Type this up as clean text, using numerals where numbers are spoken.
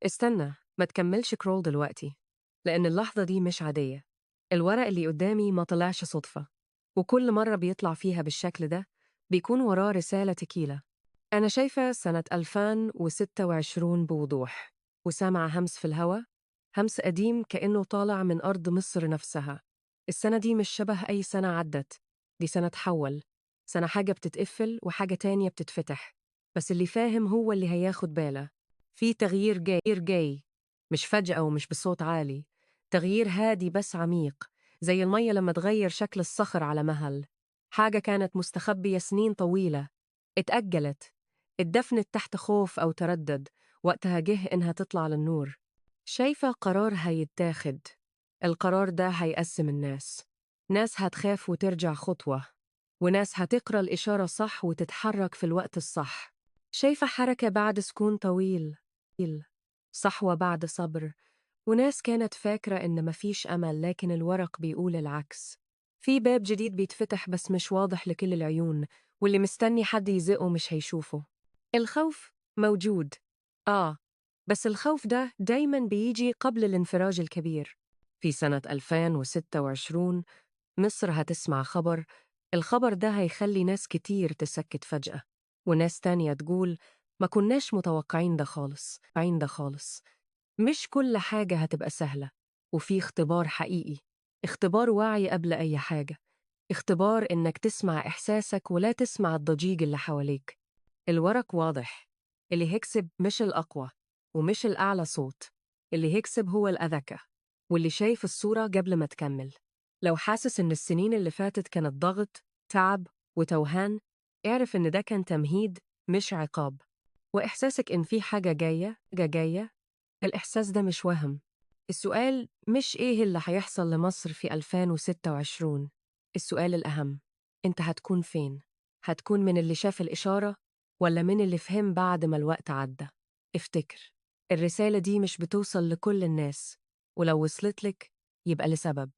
استنى، ما تكملش كرول دلوقتي، لأن اللحظة دي مش عادية. الورق اللي قدامي ما طلعش صدفة، وكل مرة بيطلع فيها بالشكل ده بيكون وراه رسالة تكيلة. أنا شايفة سنة 2026 بوضوح، وسامعة همس في الهوا، همس قديم كأنه طالع من أرض مصر نفسها. السنة دي مش شبه أي سنة عدت، دي سنة تحول، سنة حاجة بتتقفل وحاجة تانية بتتفتح. بس اللي فاهم هو اللي هياخد باله، في تغيير جاي، مش فجأة ومش بصوت عالي، تغيير هادي بس عميق، زي المية لما تغير شكل الصخر على مهل. حاجة كانت مستخبية سنين طويلة اتأجلت، اتدفنت تحت خوف أو تردد، وقتها جه إنها تطلع للنور. شايفة قرار هيتاخد، القرار ده هيقسم الناس، ناس هتخاف وترجع خطوة، وناس هتقرأ الإشارة صح وتتحرك في الوقت الصح. شايفة حركة بعد سكون طويل، صحوة بعد صبر، وناس كانت فاكرة إن مفيش أمل لكن الورق بيقول العكس. في باب جديد بيتفتح بس مش واضح لكل العيون، واللي مستني حد يزقه مش هيشوفه. الخوف موجود، بس الخوف ده دايماً بيجي قبل الانفراج الكبير. في سنة 2026 مصر هتسمع خبر، الخبر ده هيخلي ناس كتير تسكت فجأة، وناس تانية تقول ما كناش متوقعين ده خالص. مش كل حاجة هتبقى سهلة، وفي اختبار حقيقي، اختبار وعي قبل أي حاجة، اختبار إنك تسمع إحساسك ولا تسمع الضجيج اللي حواليك. الورق واضح، اللي هيكسب مش الأقوى ومش الأعلى صوت، اللي هيكسب هو الأذكى، واللي شايف الصورة قبل ما تكمل. لو حاسس إن السنين اللي فاتت كانت ضغط، تعب وتوهان، اعرف إن ده كان تمهيد مش عقاب. وإحساسك إن في حاجة جاية، الإحساس ده مش وهم. السؤال مش إيه اللي هيحصل لمصر في 2026، السؤال الأهم، أنت هتكون فين؟ هتكون من اللي شاف الإشارة ولا من اللي فهم بعد ما الوقت عدى؟ افتكر، الرسالة دي مش بتوصل لكل الناس، ولو وصلت لك يبقى لسبب.